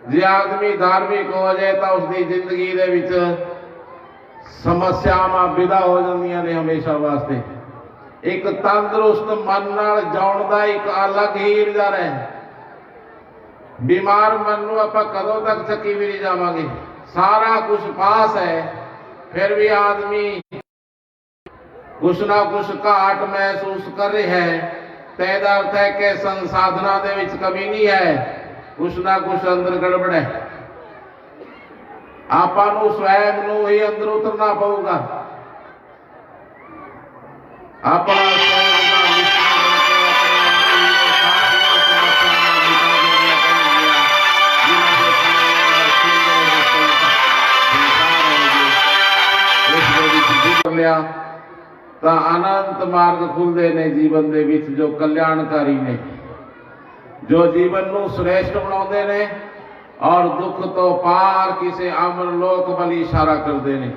जे आदमी धार्मिक हो जाए तो उसकी जिंदगी दे विच समस्यावां विदा हो जांदियां ने हमेशा वास्ते। एक तंदुरुस्त मन नाल जाउण दा एक अलग ही नज़ारा है। बीमार मन नूं आपां कदों तक चक्की भी नहीं जावांगे, सारा कुछ पास है, फिर भी आदमी कुछ ना कुछ घाट महसूस कर रहा है। तेदा अर्थ है कि संसाधना दे विच कमी नहीं है, कुछ ना कुछ अंदर गड़बड़ है। आपां नूं स्वयं नूं ही अंदर उतरना पऊगा। अपना लिया तो अनंत मार्ग खुलते ने जीवन दे विच जो कल्याणकारी ने, जो जीवन नूं श्रेष्ठ बनाउंदे ने और दुख तो पार किसी अमर लोक वल इशारा करते ने।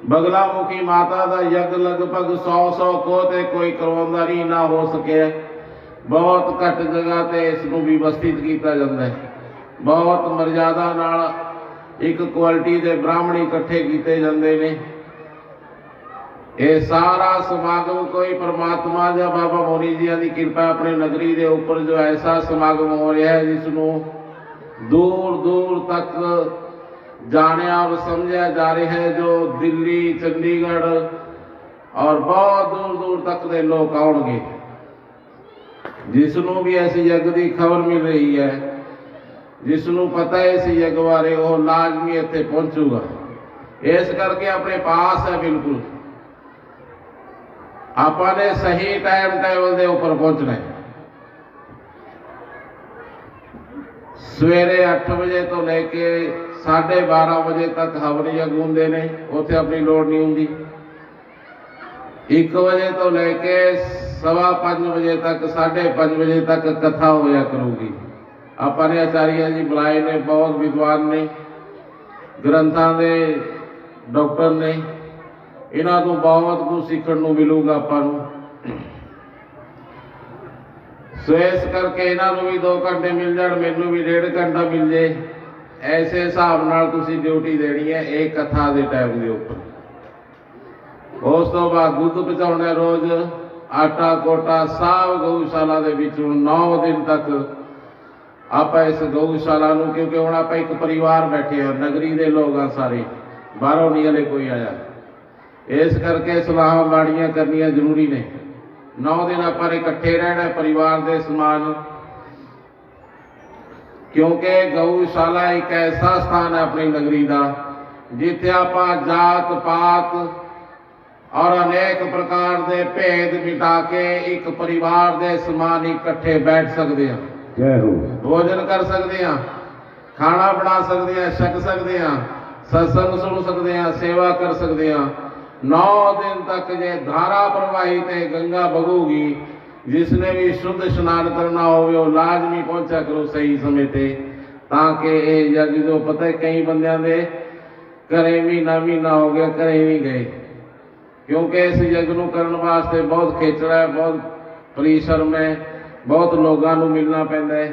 बगलामुखी माता का यज्ञ लगभग 100 को ते कोई करवाउंदा नहीं ना हो सके। बहुत घट जगह ते इसनूं व्यवस्थित किया जाता है। बहुत मर्यादा नाल एक क्वालिटी के ब्राह्मण इकट्ठे किए जाते हैं। ये सारा समागम कोई परमात्मा या बाबा मोनी जी की कृपा अपने नगरी के ऊपर जो ऐसा समागम हो रहा है जिसनों दूर दूर तक जाने और समझा जा रहा है। जो दिल्ली, चंडीगढ़ और बहुत दूर दूर तक के लोग आउणगे, जिसनों भी ऐसी यज्ञ की खबर मिल रही है, जिसनों पता है इस यज्ञ बारे, वो लाजमी इत्थे पहुंचूगा। इस करके अपने पास है, बिल्कुल आपने सही टाइम टेबल के ऊपर पहुंचना है। सवेरे 8 बजे तो लेके 12:30 बजे तक हवन यज्ञ होंदे ने, उत्थे अपनी लोड़ नहीं होंगी। 1 बजे तो लेके 5:15 बजे तक 5:30 बजे तक कथा होया करूगी। अपने आचार्य जी बुलाए ने, बहुत विद्वान ने, ग्रंथां दे डॉक्टर ने, इन्हां तो बहुत कुछ सीखण नूं मिलूगा आपां नूं। सो इस करके इन्हां नूं भी 2 घंटे मिल जाण, मैनूं भी 1.5 घंटा मिल जाए, ऐसे हिसाब नाल तुसीं ड्यूटी देनी है एक कथा के टाइम के उपर। उस तो बाद दुध पहुँचाउणा रोज, आटा कोटा सब गऊशाला दे विचों 9 दिन तक आप इस गऊशाला नूं, क्योंकि हुण आप एक परिवार बैठे हैं, नगरी के लोग आ सारे, बाहरों नहीं हले कोई आया। इस करके सलाह बाड़ियां करनियां जरूरी ने। 9 दिन आप इकट्ठे रहना परिवार के समान, क्योंकि गऊशाला एक ऐसा स्थान है अपनी नगरी का जिथे आप जात पात और अनेक प्रकार के भेद मिटा के एक परिवार के समान इकट्ठे बैठ सकते हैं, भोजन कर सकते हैं, खाना बना सकते हैं, छक सकते हैं, सत्संग सुन सकते हैं, सेवा कर सकते हैं। 9 दिन तक जे धारा प्रवाहित है, गंगा बगूगी। जिसने भी शुद्ध स्नान करना हो लाजमी पहुंचा करो सही समय पे, ताकि ये यज्ञ जो पता है कई बंदियां दे घरें महीना हो गया, घरें नहीं गए, क्योंकि इस यज्ञ नूं करन वास्ते बहुत खेचड़ा है, बहुत परिश्रम है, बहुत लोगों को मिलना पैंदा है।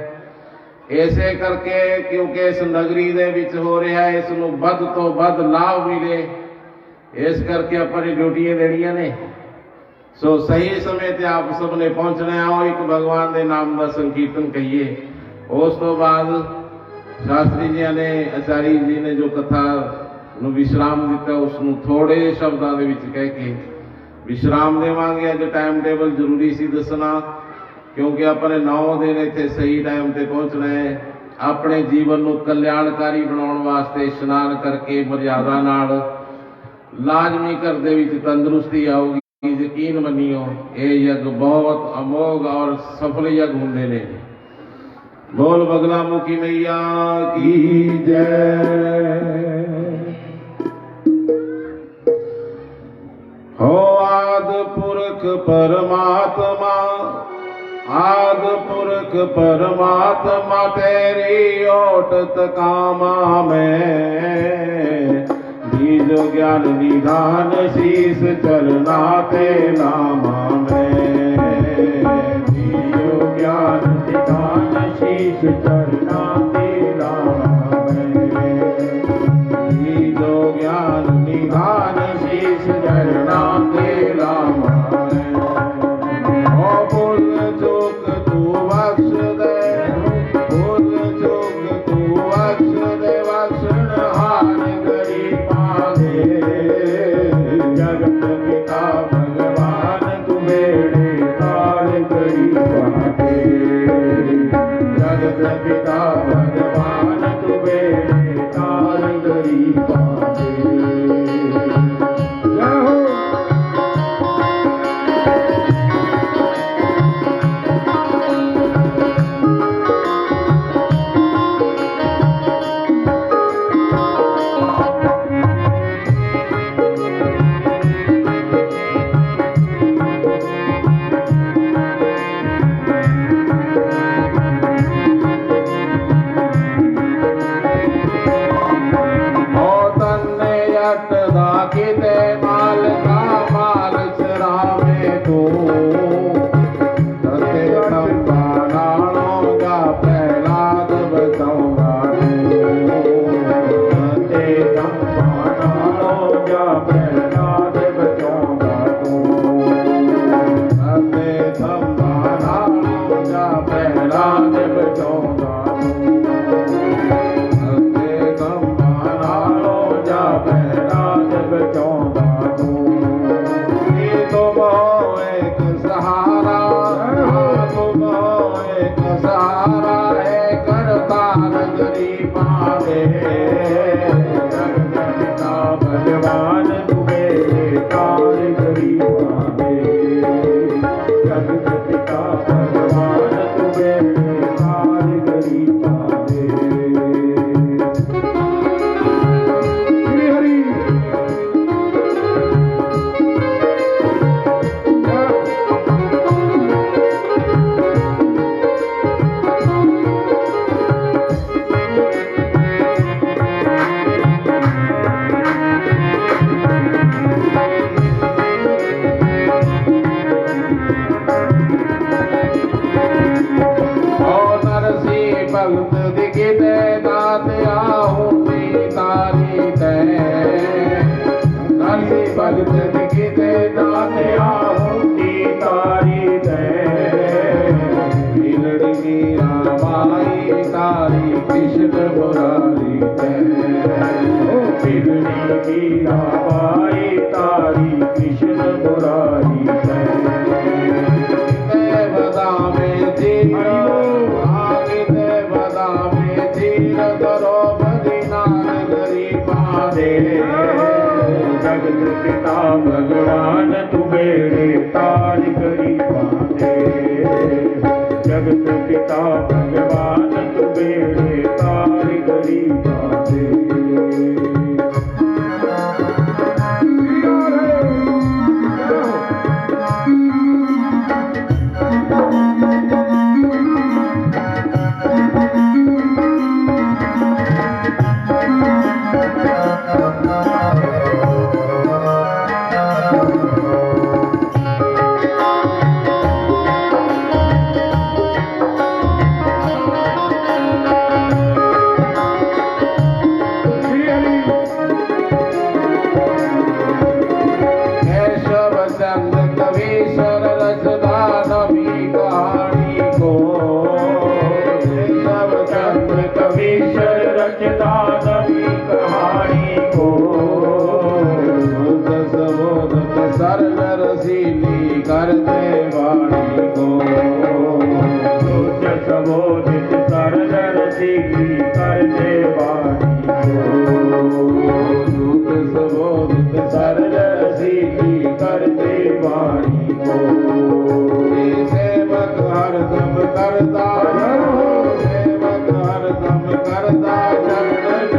ऐसे करके क्योंकि इस नगरी दे विच हो रहा है, इस नूं वध तो वध लाभ मिले, इस करके अपनी ड्यूटियां देनियां ने। सो सही समय ते आप सबने पहुंचना आओ, एक भगवान के नाम का संकीर्तन कहिए। उस तो बाद शास्त्री जी ने, आचार्य जी ने जो कथा नूं विश्राम दिता, उसनूं थोड़े शब्दों के विच कह के विश्राम देवांगे। अज टाइम टेबल जरूरी सी दसना, क्योंकि अपने 9 दिन इत्थे सही टाइम ते पहुंचना है। अपने जीवन नूं कल्याणकारी बनाउण वास्ते स्नान करके मर्यादा नाल लाजमी घर दे विच तंदुरुस्ती आऊगी। यकीन मनियो ये यज्ञ बहुत अमोघ और सफल यज्ञ होंदे ने। बोल बगलामुखी मैया की जय। हो आदि पुरख परमात्मा, आदि पुरख परमात्मा, तेरी ओट कामा में बीज ज्ञान निधान शीस चरना ते नामा में। बीज ज्ञान निधान शीस चरना ते लावा मैं, जो ज्ञान निधान शीश झरना के लावा मैं। ओ भूल चूक तू बख्श दे, भूल चूक तू बख्श दे, बख्शण हार गरीबा दे। जगत पिता भगवान तू बेड़े तार गरीबा दे, जगत पिता भगवान तू बेड़े तार गरीबा दे। जय हो। किते माल का माल चरावे तू, तते खंबा नालों जा प्रहलाद बचाऊंगा तू, तते खंबा नालों जा प्रहलाद बचाऊंगा तू, तते खंबा नालों जा प्रहलाद बचाऊंगा तू, तते खंबा नालों जा प्रहलाद बचाऊंगा तू। ये तुम हो एक सहारा, तुम हो एक सहारा है करतार गरीबा दे। जगत पिता भगवान तू मेरे तार गरीबा दे, जगत पिता भगवान तू मेरे तार गरीबा दे। श्री हरि। भगत दिखते दात आऊंगी तारी तय, नरसी भगत दिखते दात आऊंगी तारी तय। बिलड़ी मीराबाई तारी कृष्ण मुरारी तय, बिलड़ी मीराबाई तारी कृष्ण मुरारी तय। बदामे जगत पिता भगवान तू बेड़े तार गरीबा दे, जगत पिता भगवान तू बेड़े तार गरीबा दे। कर दे वाणी को, सोच सबोधित सरल रसीली कर दे वाणी को, सोच सबोधित सरल रसीली कर दे वाणी को। सेवक हरदम करता, सेवक हरदम करता चरण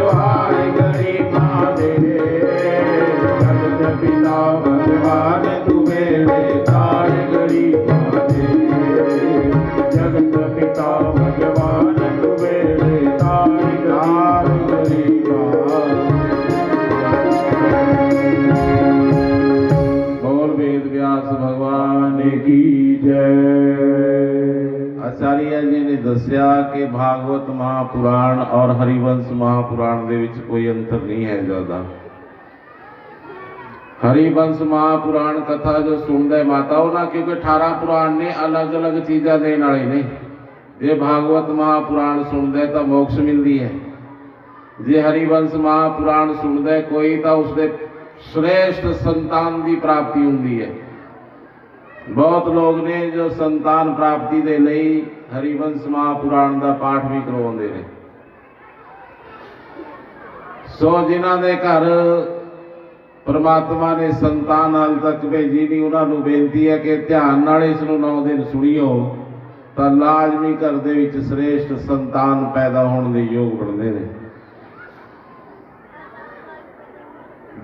भागवत महापुराण और हरिवंश महापुराण ਦੇ ਵਿੱਚ ਕੋਈ ਅੰਤਰ नहीं है ज़्यादा। हरिवंश महापुराण कथा जो सुनते माता ना, क्योंकि 18 पुराण ने अलग अलग चीज़ा देने वाले ने। जे भागवत महापुराण सुनते तो मोक्ष मिलती है, जे हरिवंश महापुराण सुनते कोई तो उसके श्रेष्ठ संतान की प्राप्ति होती है। बहुत लोग ने जो संतान प्राप्ति के लिए हरिवंश महापुराण का पाठ भी करवाते हैं। सो जिन्हां दे घर परमात्मा ने संतान हाल तक भेजी नहीं, उन्होंने बेनती है कि ध्यान नाल इस 9 दिन सुनियो तो लाजमी घर दे विच श्रेष्ठ संतान पैदा होने के योग बनते हैं।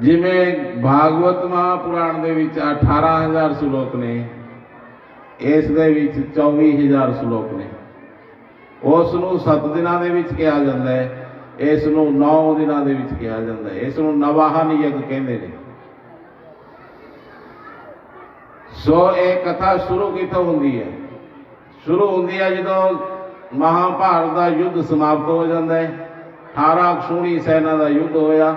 जिमें भागवत महापुराण दे विच 18,000 श्लोक ने, इस दे विच 24,000 श्लोक ने। उसनूं 7 दिनां दे विच कहा जाता है, इसनूं 9 दिनां दे विच कहा जाता है। इसनूं नवाहन यज्ञ कहंदे ने। सो ये कथा शुरू कितों हुंदी है? शुरू हुंदी है जदों महाभारत का युद्ध समाप्त हो जाता है। 18 अक्षौणी सेना का युद्ध होया,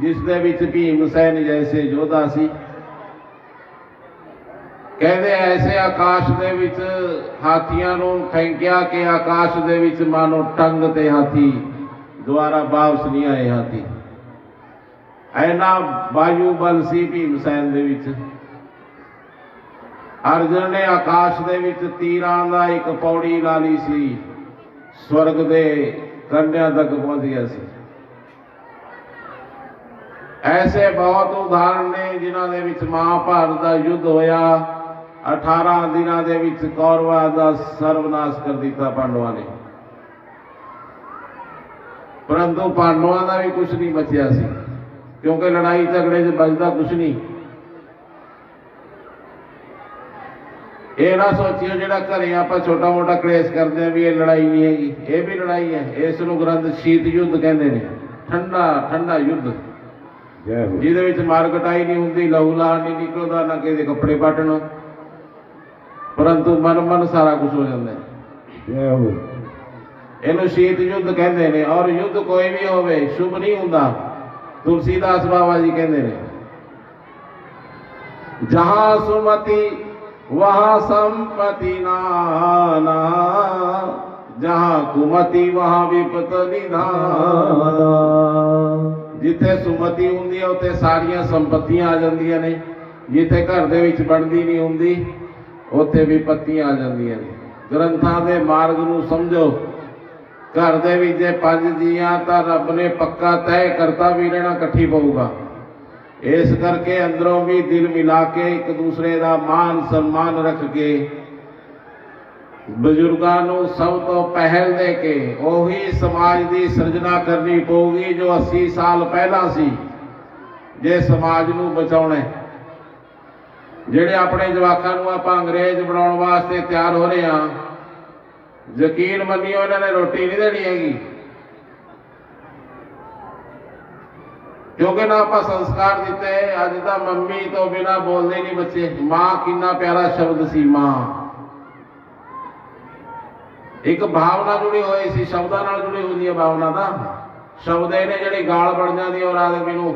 जिस दे विच भीमसैन जैसे योद्धा सी। कहते ऐसे आकाश दे विच हाथियां नूं फेंकिया कि आकाश दे विच मानो टंग ते हाथी द्वारा वापस नहीं आए। हाथी ऐना वायु बल सी भीमसैन दे विच। अर्जुन ने आकाश दे विच तीरां दा एक पौड़ी ला ली सी, स्वर्ग दे कंढियां तक पहुंच गया सी। ऐसे बहुत उदाहरण ने जिन्हां दे विच महाभारत का युद्ध होया। 18 दिनां दे विच कौरवां दा सर्वनाश कर दिता पांडवां ने, परंतु पांडवां का भी कुछ नहीं बचिया सी, क्योंकि लड़ाई झगड़े च बचता कुछ नहीं। ये ना सोचियो जिहड़ा घरे आपां छोटा मोटा कलेश करते हैं भी ये लड़ाई नहीं हैगी, ये भी लड़ाई है। इस नूं ग्रंथ शीत युद्ध कहते हैं, ठंडा ठंडा युद्ध, जिहदे विच मार कटाई नहीं हुंदी, लहू लहान नहीं निकलदा, ना किसी कपड़े पाटण, परंतु मन मन सारा कुछ हो जाता है। इन्हूं शीत युद्ध कहते हैं। और युद्ध कोई भी होवे शुभ नहीं हुंदा। तुलसीदास बाबा जी कहते हैं, जहां सुमति वहां संपत्ति नाना, जहां कुमति वहां विपत निधान। जिथे सुमति हुंदी है उत्थे सारियां संपत्तियां आ जांदियां ने, जिथे घर दे विच बनदी नहीं हुंदी उत्थे विपत्तियां आ जांदियां ने। ग्रंथां दे मार्ग नूं समझो। घर दे विच जे 5 जीआं तां रब ने पक्का तय करता भी रहना इकट्ठी पऊगा। इस करके अंदरों भी दिल मिला के एक दूसरे का मान सम्मान रख के बजुर्गों को सब तो पहल दे के ओही समाज की सिरजना करनी पऊगी जो 80 साल पहला सी। जे समाज नू बचाउणा है, जिहड़े अपने जवाकां नू आपां अंग्रेज बनाउण वास्ते तैयार हो रहे हैं, यकीन मनियो इन्हां ने रोटी नहीं देनी हैगी, क्योंकि ना आप संस्कार दिते। अज तो मम्मी तो बिना बोलते नहीं बच्चे। मां कितना प्यारा शब्द सी। मां एक भावना जुड़ी हुई सी, शब्दां नाल जुड़ी हुई है भावना। का शब्द ने जिहड़ी गाल बन जाती और आदमी नूं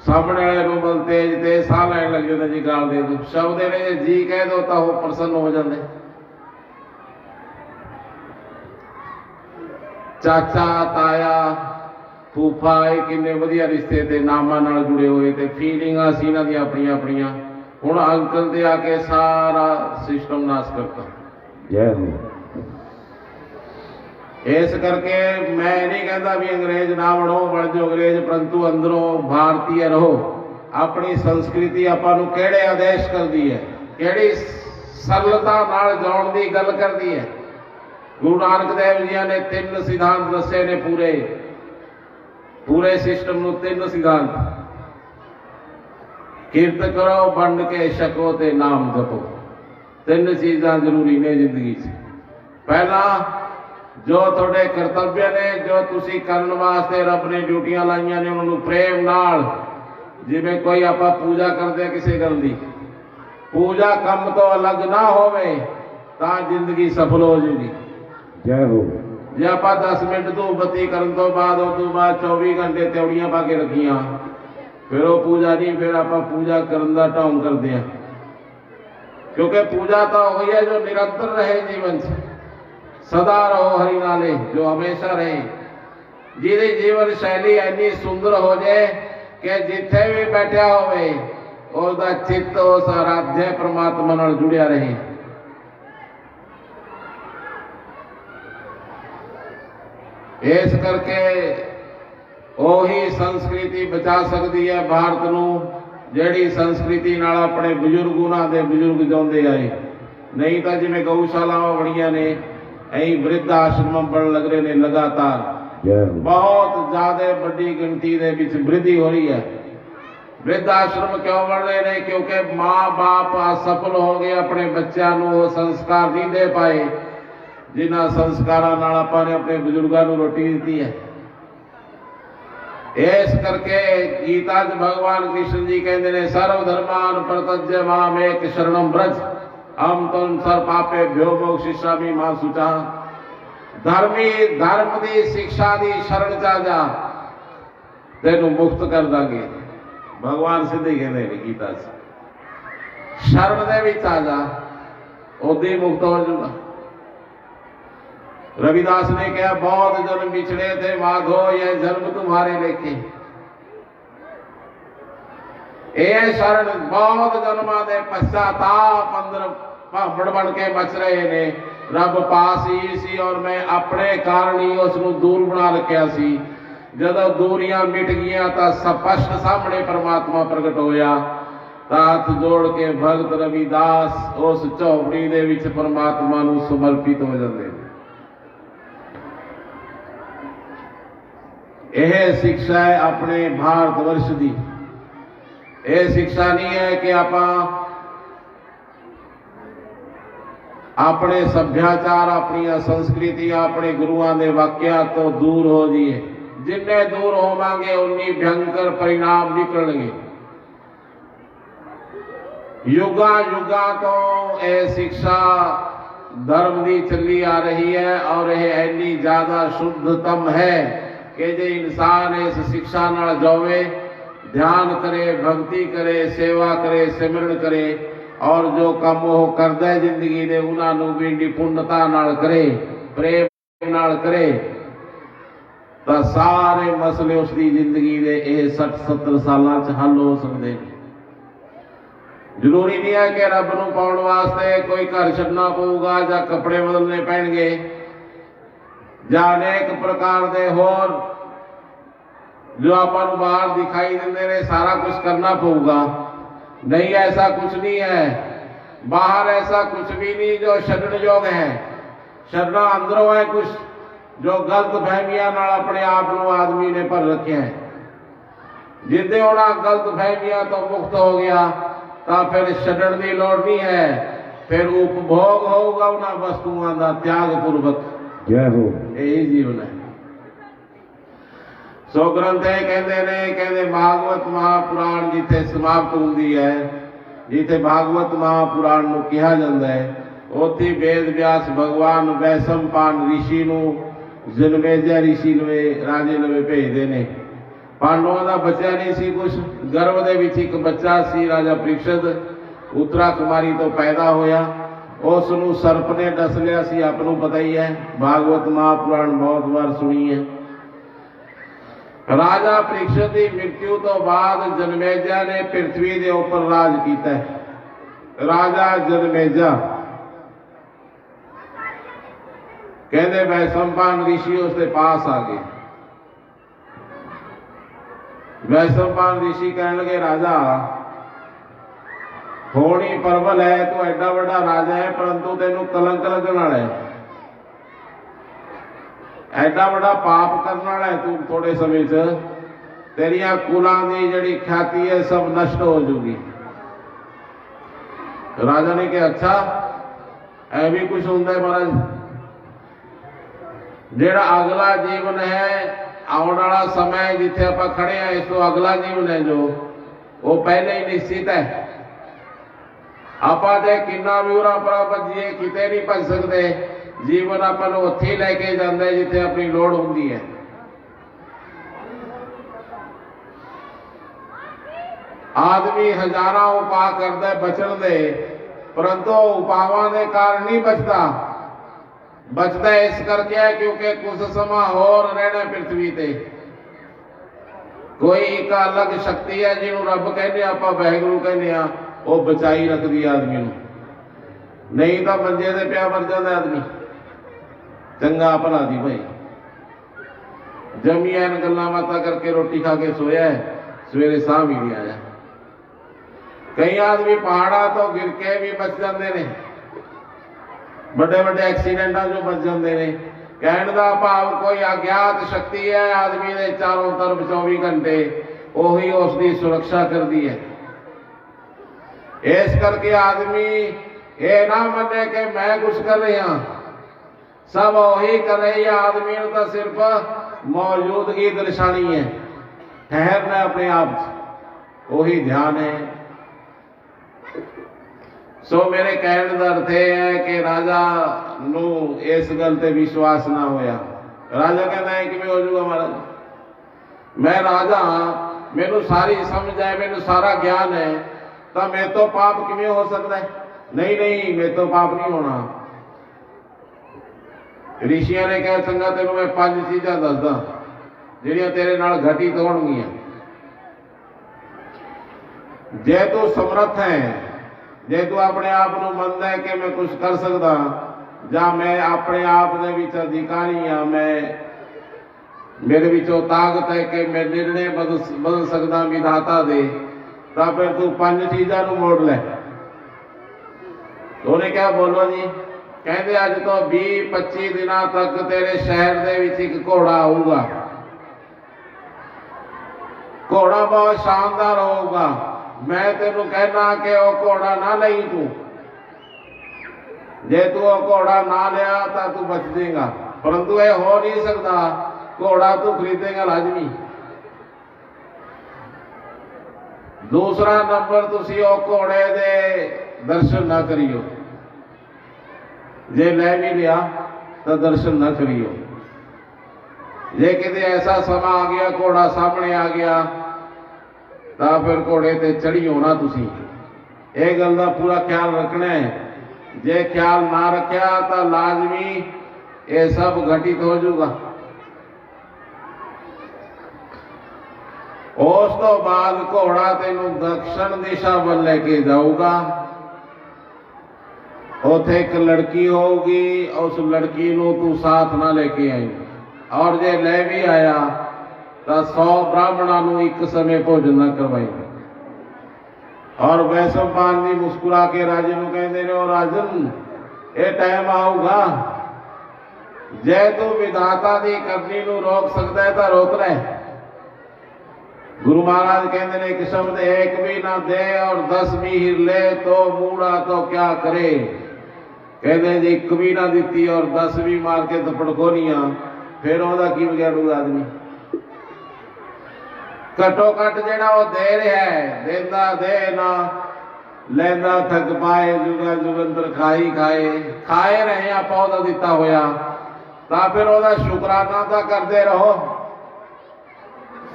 सामने वाले नूं बल तेज ते साह लैण लग जाता जी गाल दे दो। शब्द ने जी कह दो तो वो प्रसन्न हो जाते। चाचा ताया फूफा ये किन्ने वधिया रिश्ते ते नामां नाल जुड़े हुए थे, फीलिंगां सी इन्हां दियां अपनियां अपनियां। हुण अंकल दे आके सारा सिस्टम नाश करता। जय हो। इस करके मैं नहीं कहता भी अंग्रेज ना बनो, बन जाओ अंग्रेज, परंतु अंदरों भारतीय रहो। अपनी संस्कृति आपां नूं किहड़े आदेश करदी है, किहड़ी सरलता नाल जाउण दी गल करदी है। गुरु नानक देव जी ने 3 सिद्धांत दसे ने, पूरे सिस्टम नूं 3 सिद्धांत। किरत करो, बंड के छको ते नाम जपो। 3 चीज़ां जरूरी ने जिंदगी च। पहला जो थोड़े कर्तव्य ने, जो तुसी करन वास्ते रब ने ड्यूटियां लाइयां ने, उन्होंने प्रेम नाल, जिवें कोई आपां पूजा करदे किसी गल दी, पूजा कम तो अलग ना होवे तां जिंदगी सफल हो जूगी। जय हो। जे आप 10 मिनट धूप बत्ती करन तो बाद उस तो बाद 24 घंटे त्योड़ियां पा के रखियां, फिर वो पूजा नहीं, फिर आप पूजा करन दा ढोंग करते हैं। क्योंकि पूजा तो हुई है जो निरंतर रहे जीवन से, सदा रहो हरि नाले, जो हमेशा रहे, जिहदी जीवन शैली इन्नी सुंदर हो जाए कि जिथे भी बैठा होवे उसका चित्त उस आराध्य परमात्मा नाल जुड़िया रहे। इस करके ਉਹੀ संस्कृति बचा सकती है भारत नूं ਜਿਹੜੀ संस्कृति नाल अपने बजुर्ग उन्हां दे बजुर्ग जिउंदे आए। नहीं तो जिवें गौशालावां बणीਆਂ ने ऐं वृद्ध आश्रम बन लग रहे ने लगातार, बहुत ज्यादा बड़ी गिनती दे विच वृद्धि हो रही है। वृद्ध आश्रम क्यों बन रहे ने? क्योंकि माँ बाप असफल हो गए, अपने बच्चों को वो संस्कार नहीं दे पाए जिन्हां संस्कारां नाल आपां ने अपने बजुर्गों को रोटी दी है। इस करके गीता च भगवान कृष्ण जी कहते हैं सर्वधर्मान प्रत्यज्य मामेक शरणं व्रज अहं त्वं सर्व पापेभ्यो मोक्षयिष्यामि मा शुचा। धर्मी धर्म की शिक्षा की शरण चा जा, तेनू मुक्त कर देंगे। भगवान सीधे कहते हैं गीता च शरण दे विच आ जा, उदी मुक्त हो जाऊगा। रविदास ने कहा बहुत जन्म बिछड़े थे माधो, यह जन्म तुम्हारे लेखे। ये शरण बहुत जन्मा दे पश्चाताप अंदर भावड़ बन के मच रहे ने। रब पास ही सी और मैं अपने कारण ही उसनू दूर बना रखा सी। जदों दूरियां मिट गईयां तां स्पष्ट सामने परमात्मा प्रगट होया। हाथ जोड़ के भगत रविदास उस झोपड़ी दे विच परमात्मा नू समर्पित हो जाते। यह शिक्षा है अपने भारत वर्ष की। यह शिक्षा नहीं है कि आप अपने सभ्याचार, अपनी संस्कृति, अपने गुरुओं के वाक्या तो दूर हो जाइए। जिन्ने दूर होवांगे उन्नी भयंकर परिणाम निकलणगे। युगा युगा तो यह शिक्षा धर्म की चली आ रही है और यह इतनी ज्यादा शुद्धतम है कि जे इंसान इस शिक्षा नाल जावे, ध्यान करे, भक्ति करे, सेवा करे, सिमरन करे और जो काम वो करदा है जिंदगी दे उन्होंने भी निपुणता नाल करे, प्रेम नाल करे, तो सारे मसले उसकी जिंदगी दे 60-70 सालों च हल हो सकते हैं। जरूरी नहीं है कि रब नूं पाउण वास्ते कोई घर छड्डना पऊगा जां कपड़े बदलने पैणगे जां अनेक प्रकार के होर जो आपां नूं बाहर दिखाई देंदे ने सारा कुछ करना पऊगा। नहीं, ऐसा कुछ नहीं है। बाहर ऐसा कुछ भी नहीं जो छड्डण योग है। छड्डना अंदरों है कुछ जो गलत फहमियां नाल अपने आप नूं आदमी ने भर रखे हैं। जिद्दे उन्हां गलत फहमियां तो मुक्त हो गया तो फिर छड्डण की लोड़ नहीं है। फिर उपभोग होगा उन्हां वस्तुओं का त्याग पूर्वक। जय हो। यही जीवन है। सो ग्रंथ कहते भागवत महापुराण जिथे समाप्त होंदी है, जिथे भागवत महापुराण नूं कहा जाता है, उत्थे वेद व्यास भगवान वैशंपायन ऋषि नूं जन्मेजय ऋषि लवे राजे लवे भेजते हैं। पांडवों का बच्चा नहीं सी कुछ, गर्भ दे विच एक बच्चा सी राजा परीक्षित, उत्तरा कुमारी तो पैदा होया। उसनूं सर्प ने डस लिया सी, आपनूं पता ही है, भागवत महापुराण बहुत बार सुनी है। राजा परीक्षित की मृत्यु तो बाद जन्मेजय ने पृथ्वी के ऊपर राज किया। राजा जन्मेजय कहते वैशंपायन ऋषि उसके पास आ गए। वैशंपायन ऋषि कहने लगे राजा होनी प्रबल है, तू एडा बड़ा राजा है परंतु तेनू कलंक लगन वाला है, एडा बड़ा पाप करने वाला है तू। थोड़े समय से तेरिया कुलां की जिहड़ी ख्याति है सब नष्ट हो जाऊगी। राजा ने कहा अच्छा ऐ भी कुछ होंदा है महाराज। जिहड़ा अगला जीवन है, आने वाला समय जिथे आप खड़े हैं, इस तो अगला जीवन है जो वो पहले ही निश्चित है। आप किन्ना भी उरा परा भजिए किते नहीं भज सकते। ਜੀਵਨ ਆਪਾਂ ਨੂੰ ਉੱਥੇ ਹੀ ਲੈ ਕੇ ਜਾਂਦਾ ਹੈ ਜਿੱਥੇ ਆਪਣੀ ਲੋੜ ਹੁੰਦੀ ਹੈ। ਆਦਮੀ ਹਜ਼ਾਰਾਂ ਉਪਾਅ ਕਰਦਾ ਬਚਣ ਦੇ, ਪਰੰਤੂ ਉਪਾਵਾਂ ਦੇ ਕਾਰਨ ਨਹੀਂ ਬਚਦਾ ਇਸ ਕਰਕੇ ਹੈ ਕਿਉਂਕਿ ਕੁਝ ਸਮਾਂ ਹੋਰ ਰਹਿਣਾ ਪ੍ਰਿਥਵੀ ਤੇ। ਕੋਈ ਇੱਕ ਅਲੱਗ ਸ਼ਕਤੀ ਹੈ ਜਿਹਨੂੰ ਰੱਬ ਕਹਿੰਦੇ ਆਪਾਂ, ਵਾਹਿਗੁਰੂ ਕਹਿੰਦੇ ਆ, ਉਹ ਬਚਾਈ ਰੱਖਦੀ ਆਦਮੀ ਨੂੰ, ਨਹੀਂ ਤਾਂ ਮੰਜੇ ਤੇ ਪਿਆ ਮਰ ਜਾਂਦਾ ਆਦਮੀ। ਚੰਗਾ ਭਲਾ ਦੀ ਭਾਈ ਜਮੀਆਂ ਗੱਲਾਂ ਬਾਤਾਂ ਕਰਕੇ ਰੋਟੀ ਖਾ ਕੇ ਸੋਇਆ, ਸਵੇਰੇ ਸਾਹ ਵੀ ਨਹੀਂ ਆਇਆ। ਕਈ ਆਦਮੀ ਪਹਾੜਾਂ ਤੋਂ ਗਿਰ ਕੇ ਵੀ ਬਚ ਜਾਂਦੇ ਨੇ, ਵੱਡੇ ਵੱਡੇ ਐਕਸੀਡੈਂਟਾਂ ਚੋਂ ਬਚ ਜਾਂਦੇ ਨੇ। ਕਹਿਣ ਦਾ ਭਾਵ ਕੋਈ ਅਗਿਆਤ ਸ਼ਕਤੀ ਹੈ ਆਦਮੀ ਦੇ ਚਾਰੋਂ ਤਰਫ 24 ਘੰਟੇ, ਉਹੀ ਉਸ ਦੀ ਸੁਰੱਖਿਆ ਕਰਦੀ ਹੈ। ਇਸ ਕਰਕੇ ਆਦਮੀ ਇਹ ਨਾ ਮੰਨੇ ਕਿ ਮੈਂ ਕੁਝ ਕਰ ਰਿਹਾ, ਸਭ ਉਹੀ ਕਰ ਰਹੀ ਹੈ। ਆਦਮੀ ਨੂੰ ਤਾਂ ਸਿਰਫ ਮੌਜੂਦਗੀ ਦਰਸਾਣੀ ਹੈ, ਠਹਿਰਨਾ ਆਪਣੇ ਆਪ 'ਚ, ਉਹੀ ਧਿਆਨ ਹੈ। ਸੋ ਮੇਰੇ ਕਹਿਣ ਦਾ ਅਰਥ ਇਹ ਹੈ ਕਿ ਰਾਜਾ ਨੂੰ ਇਸ ਗੱਲ ਤੇ ਵਿਸ਼ਵਾਸ ਨਾ ਹੋਇਆ। ਰਾਜਾ ਕਹਿੰਦਾ ਹੈ ਕਿਵੇਂ ਹੋ ਜਾਊਗਾ ਮਹਾਰਾਜ, ਮੈਂ ਰਾਜਾ ਹਾਂ, ਮੈਨੂੰ ਸਾਰੀ ਸਮਝ ਹੈ, ਮੈਨੂੰ ਸਾਰਾ ਗਿਆਨ ਹੈ, ਤਾਂ ਮੇਰੇ ਤੋਂ ਪਾਪ ਕਿਵੇਂ ਹੋ ਸਕਦਾ ਹੈ? ਨਹੀਂ ਮੇਰੇ ਤੋਂ ਪਾਪ ਨਹੀਂ ਹੋਣਾ। ਰਿਸ਼ੀਆਂ ਨੇ ਕਿਹਾ ਚੰਗਾ ਤੈਨੂੰ ਮੈਂ 5 ਚੀਜ਼ਾਂ ਦੱਸਦਾ ਜਿਹੜੀਆਂ ਤੇਰੇ ਨਾਲ ਘਟਿਤ ਹੋਣਗੀਆਂ। ਜੇ ਤੂੰ ਸਮਰੱਥ ਹੈ, ਜੇ ਤੂੰ ਆਪਣੇ ਆਪ ਨੂੰ ਮੰਨਦਾ ਹੈ ਕਿ ਮੈਂ ਕੁਝ ਕਰ ਸਕਦਾ, ਜਾਂ ਮੈਂ ਆਪਣੇ ਆਪ ਦੇ ਵਿੱਚ ਅਧਿਕਾਰੀ ਹਾਂ, ਮੇਰੇ ਵਿੱਚੋਂ ਤਾਕਤ ਹੈ ਕਿ ਮੈਂ ਨਿਰਣੇ ਬਦਲ ਸਕਦਾ ਵਿਧਾਤਾ ਦੇ, ਤਾਂ ਫਿਰ ਤੂੰ 5 ਚੀਜ਼ਾਂ ਨੂੰ ਮੋੜ ਲੈ। ਉਹਨੇ ਕਿਹਾ ਬੋਲੋ ਜੀ। ਕਹਿੰਦੇ ਅੱਜ ਤੋਂ 20-25 ਦਿਨਾਂ ਤੱਕ ਤੇਰੇ ਸ਼ਹਿਰ ਦੇ ਵਿੱਚ ਇੱਕ ਘੋੜਾ ਆਊਗਾ, ਘੋੜਾ ਬਹੁਤ ਸ਼ਾਨਦਾਰ ਹੋਊਗਾ। ਮੈਂ ਤੈਨੂੰ ਕਹਿਣਾ ਕਿ ਉਹ ਘੋੜਾ ਨਾ ਲਈ ਤੂੰ, ਜੇ ਤੂੰ ਉਹ ਘੋੜਾ ਨਾ ਲਿਆ ਤਾਂ ਤੂੰ ਬਚ ਜਾਏਗਾ, ਪਰੰਤੂ ਇਹ ਹੋ ਨਹੀਂ ਸਕਦਾ, ਘੋੜਾ ਤੂੰ ਖਰੀਦੇਗਾ ਲਾਜ਼ਮੀ। ਦੂਸਰਾ ਨੰਬਰ, ਤੁਸੀਂ ਉਹ ਘੋੜੇ ਦੇ ਦਰਸ਼ਨ ਨਾ ਕਰਿਓ, ਜੇ ਲੈ ਵੀ ਲਿਆ ਤਾਂ ਦਰਸ਼ਨ ਨਾ ਕਰਿਓ। ਜੇ ਕਿਤੇ ਐਸਾ ਸਮਾਂ ਆ ਗਿਆ ਘੋੜਾ ਸਾਹਮਣੇ ਆ ਗਿਆ ਤਾਂ ਫਿਰ ਘੋੜੇ ਤੇ ਚੜ੍ਹੀਓ ਨਾ ਤੁਸੀਂ। ਇਹ ਗੱਲ ਦਾ ਪੂਰਾ ਖਿਆਲ ਰੱਖਣਾ ਹੈ। ਜੇ ਖਿਆਲ ਨਾ ਰੱਖਿਆ ਤਾਂ ਲਾਜ਼ਮੀ ਇਹ ਸਭ ਘਟਿਤ ਹੋ ਜਾਊਗਾ। ਉਸ ਤੋਂ ਬਾਅਦ ਘੋੜਾ ਤੈਨੂੰ ਦਕਸ਼ਣ ਦਿਸ਼ਾ ਵੱਲ ਲੈ ਕੇ ਜਾਊਗਾ। ਉੱਥੇ ਇੱਕ ਲੜਕੀ ਹੋਊਗੀ, ਉਸ ਲੜਕੀ ਨੂੰ ਤੂੰ ਸਾਥ ਨਾ ਲੈ ਕੇ ਆਈ, ਔਰ ਜੇ ਲੈ ਵੀ ਆਇਆ ਤਾਂ 100 ਬ੍ਰਾਹਮਣਾਂ ਨੂੰ ਇੱਕ ਸਮੇਂ ਭੋਜਨ ਨਾ ਕਰਵਾਈ। ਔਰ ਵੈਸ਼ਵਪਾਨ ਜੀ ਮੁਸਕਰਾ ਕੇ ਰਾਜੇ ਨੂੰ ਕਹਿੰਦੇ ਨੇ, ਉਹ ਰਾਜਨ ਇਹ ਟਾਈਮ ਆਊਗਾ ਜੇ ਤੂੰ ਵਿਧਾਤਾ ਦੀ ਕਰਨੀ ਨੂੰ ਰੋਕ ਸਕਦਾ ਹੈ ਤਾਂ ਰੋਕ ਲੈ। गुरु महाराज कहते ने कि शब्द एक भी ना दे और 10 भी हिर ले तो मूड़ा तो क्या करे। कहते जी एक भी ना दी और 10 भी मार के थप्पड़ खोलियां, फिर ओदा की बिगाड़ूगा आदमी। घटो घट जेड़ा वो दे रहा है, देंदा दे ना लैंदा थक पाए, जुगा जुगंतर खाए रहे आप ओदा दिता होया, तां फिर ओदा शुकराना तो करते रहो।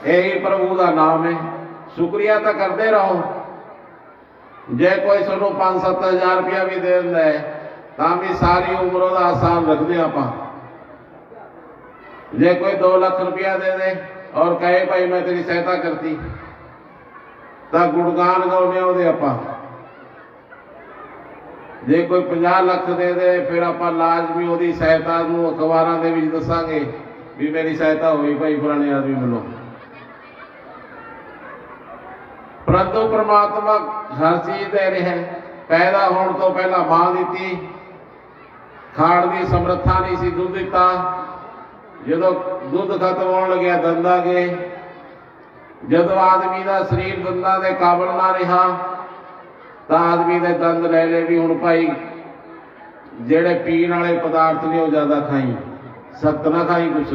यही प्रभु का नाम है, शुक्रिया तो करते रहो। जे कोई सानू 5-7 हज़ार रुपया भी दे दिंदा है तां भी सारी उम्र का आसान रखते आप। जे कोई 2 लाख रुपया दे दे और कहे भाई मैं तेरी सहायता करती, तो गुणगान गाने ਉਹਦੇ ਆਪਾਂ। जे कोई 50 लाख दे दे फिर आप लाजमी ਉਹਦੀ सहायता ਨੂੰ अखबारों के ਵਿੱਚ दसांगे भी मेरी सहायता हुई भाई फलाने आदमी ਵੱਲੋਂ। परंतु परमात्मा हर चीज दे रहे हैं। पैदा होने तो पहला मां दी, खाण की समर्था नहीं सी, दुध दिता, जो दुध खत्म होने लगे दंद आ गए। जदों आदमी का शरीर दंदा के काबल ना रहा तो आदमी के दंद ले ले भी हुण भाई जेड़े पीण वाले पदार्थ ने वो ज्यादा खाई, सख्त ना खाई कुछ,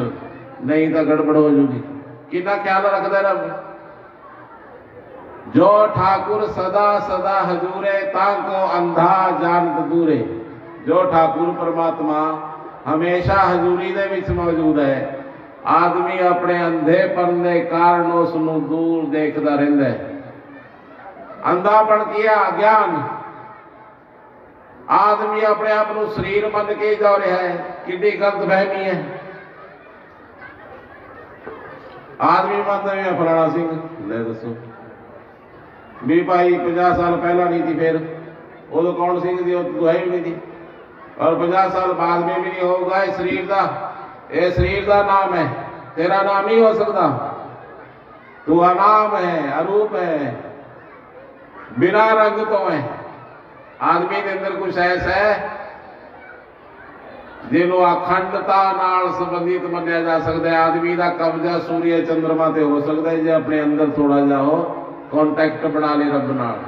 नहीं तो गड़बड़ हो जूगी। कितना ख्याल रखता रब। जो ठाकुर सदा सदा हजूरे ताको अंधा जानत दूरे। जो ठाकुर परमात्मा हमेशा हजूरी दे विच मौजूद है। आदमी अपने अंधेपन के कारण उसनूं दूर देखता रहिंदा है। अंधापन की है? अज्ञान। आदमी अपने आप को शरीर मन के जा रहा है, कितनी गलत फहमी है। आदमी मनता भी फलाना सिंह, ले दसो भी भाई 50 साल पहला नहीं थी, फिर उदो कौन सिंह थी? तो है भी नहीं थी, और 50 साल बाद में भी नहीं होगा। इस शरीर का, ये शरीर का नाम है, तेरा नाम नहीं हो सकता। तू अनाम है, अरूप है, बिना रंग तो है। आदमी के अंदर कुछ ऐसा है जिन्हों अखंडता नाल संबंधित मनिया जा सकता है। आदमी का कब्जा सूर्य चंद्रमा ते हो सकता है जो अपने अंदर थोड़ा जा हो कॉन्टैक्ट बना ले रब नाल।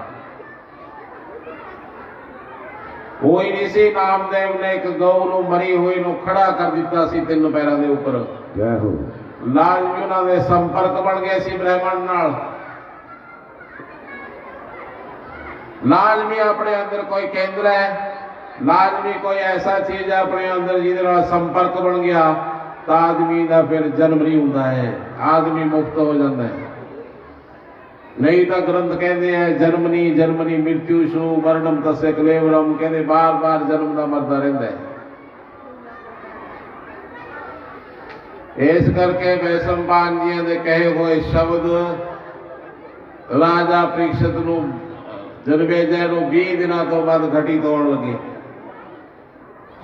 कोई नहीं सी नामदेव ने एक गौ नूं मरी हुई नूं खड़ा कर दिता सी 3 पैरों के उपर। लाजमी उन्होंने संपर्क बन गया सी ब्रह्मण नाल। लाजमी अपने अंदर कोई केंद्र है, लाजमी कोई ऐसा चीज है अपने अंदर जिहदे संपर्क बन गया तो आदमी का फिर जन्म नहीं होता है, आदमी मुक्त हो जाता है। नहीं तो ग्रंथ कहते हैं जन्मनी जन्मनी मृत्यु शु मरणम तस्य कलेवरम, कहते बार बार जन्म का मरता रहता है। इस करके वैशंपायन जी ने कहे हुए शब्द राजा परीक्षित नूं जन्मेजय नूं 20 दिनों तो बाद घटी तोड़ लगे।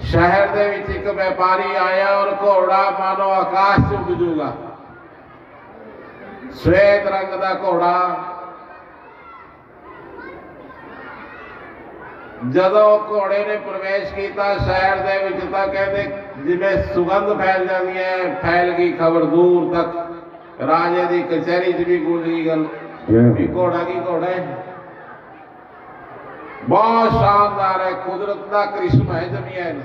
शहर दे विच एक व्यापारी आया और घोड़ा मानो आकाश च उड़ जूगा। श्वेत रंग का घोड़ा। जदों घोड़े ने प्रवेश किया शहर दे विच तां कहते जिवें सुगंध फैल जाती है, फैल गई खबर दूर तक। राजे की कचहरी च भी गूंज गई गल भी घोड़ा की घोड़ा है। बहुत शानदार है, कुदरत का करिश्मा है जमीन।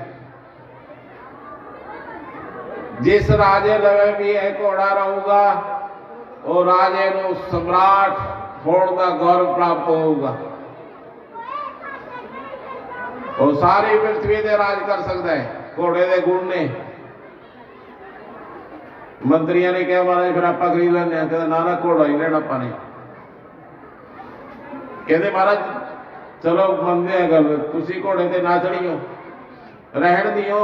जिस राजे लवे भी यह घोड़ा रहूगा और राजे को सम्राट होने का गौरव प्राप्त होगा। और सारी पृथ्वी से राज कर सकता है घोड़े के गुण ने। मंत्रियों ने कहा महाराज फिर आप खरीद लेंगे, कहते ना ना घोड़ा ही लेना अपने। कहते महाराज चलो मनते हैं गल, तुसी घोड़े ते ना चढ़ियो, रहन दियो।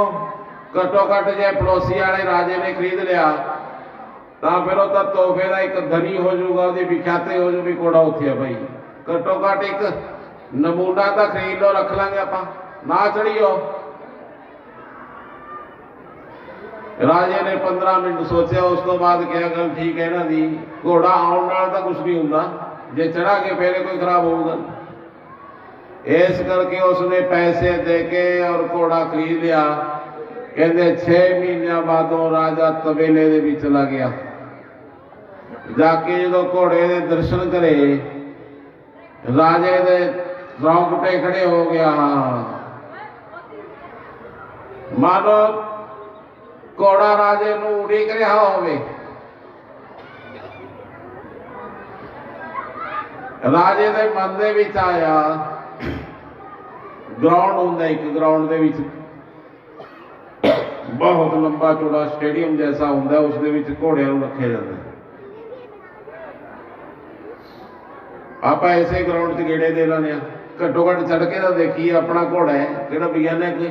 घट्टो घट जे पड़ोसी वाले राजे ने खरीद लिया तो फिर वो तोहफे का एक धनी हो जाऊगा, उसकी विख्याति हो जाऊगी घोड़ा उत्थे है भाई। घट्टो घट एक नमूना तो खरीद लो, रख लेंगे आप, ना चढ़ियो। राजे ने 15 मिनट सोचा, उस तो बाद क्या गल ठीक है ना दी, घोड़ा आने नाल तो कुछ नहीं होंदा, जे चढ़ा के फिर कोई खराब होगा। इस करके उसने पैसे देके और घोड़ा खरीद लिया। कहते 6 महीनों बादों राजा तबेले दे विच चला गया। जाके जो घोड़े के दर्शन करे राजे दे रोंगटे खड़े हो गया। मानो घोड़ा राजे नूं उड़ीक रहा होवे। राजे दे मन दे विच आया ग्राउंड होंदा, एक ग्राउंड दे विच बहुत लंबा चौड़ा स्टेडियम जैसा होंदा, उस दे विच घोड़ियां नूं रखे जांदे। आप ऐसे ग्राउंड च गेड़े दे लाने, घट्टो घट चढ़ के तो देखिए अपना घोड़ा है किहड़ा बियाना कोई।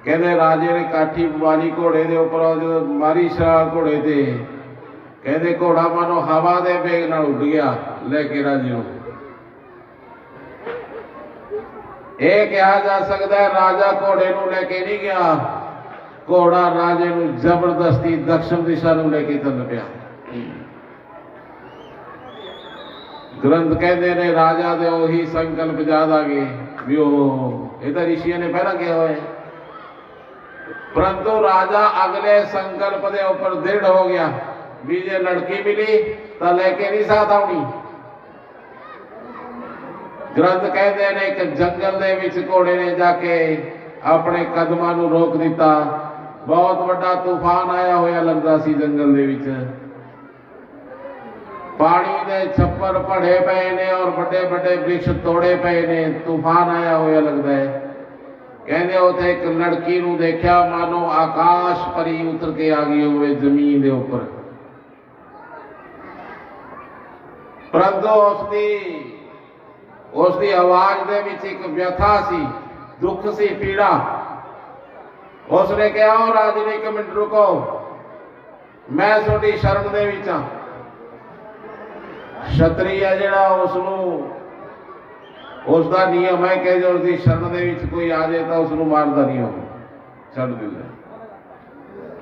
कहते राजे ने काठी पवाली घोड़े के उपर, जो मारी शाह घोड़े ते, कहते घोड़ा मानो हवा के वेग नाल उड़ गया लेके राजे नूं। यह कहा जा सकता है राजा घोड़े नूं लेके नहीं गया, घोड़ा राजे नूं जबरदस्ती दक्षिण दिशा नूं लेके चल पिया। ग्रंथ कहते ने राजा दे उही संकल्प याद आ गए भी ये तो ऋषियों ने पहला कहा हुआ है। परंतु राजा अगले संकल्प के ऊपर दृढ़ हो गया भी जे लड़की मिली तो लेके नहीं साथ आनी। ग्रंथ कहते हैं एक जंगल दे विच घोड़े ने जाके अपने कदमां नूं रोक दिता। बहुत बड़ा तूफान आया होया लगता सी जंगल दे विच। पानी दे छप्पर पड़े पे ने और बड़े बड़े वृक्ष तोड़े पे ने, तूफान आया होया लगता है। ਕਹਿੰਦੇ ਉੱਥੇ ਇੱਕ ਲੜਕੀ ਨੂੰ ਦੇਖਿਆ ਮਾਨੋ ਆਕਾਸ਼ ਪਰੀ ਉਤਰ ਕੇ ਆ ਗਈ ਹੋਵੇ ਜ਼ਮੀਨ ਦੇ ਉੱਪਰ। ਪਰੰਤੂ ਉਸਦੀ ਆਵਾਜ਼ ਦੇ ਵਿੱਚ ਇੱਕ ਵਿਅਥਾ ਸੀ, ਦੁੱਖ ਸੀ, ਪੀੜਾ। ਉਸਨੇ ਕਿਹਾ, ਉਹ ਰਾਜਨ ਇੱਕ ਮਿੰਟ ਰੁਕੋ, ਮੈਂ ਤੁਹਾਡੀ ਸ਼ਰਨ ਦੇ ਵਿੱਚ ਹਾਂ। ਛਤਰੀ ਹੈ ਜਿਹੜਾ ਉਸ ਦਾ ਨਿਯਮ ਹੈ ਕਿ ਜੇ ਉਸਦੀ ਸ਼ਰਨ ਦੇ ਵਿੱਚ ਕੋਈ ਆ ਜਾਏ ਤਾਂ ਉਸ ਨੂੰ ਮਾਰਦਾ ਨਹੀਂ, ਉਹ ਛੱਡ ਦਿੰਦਾ।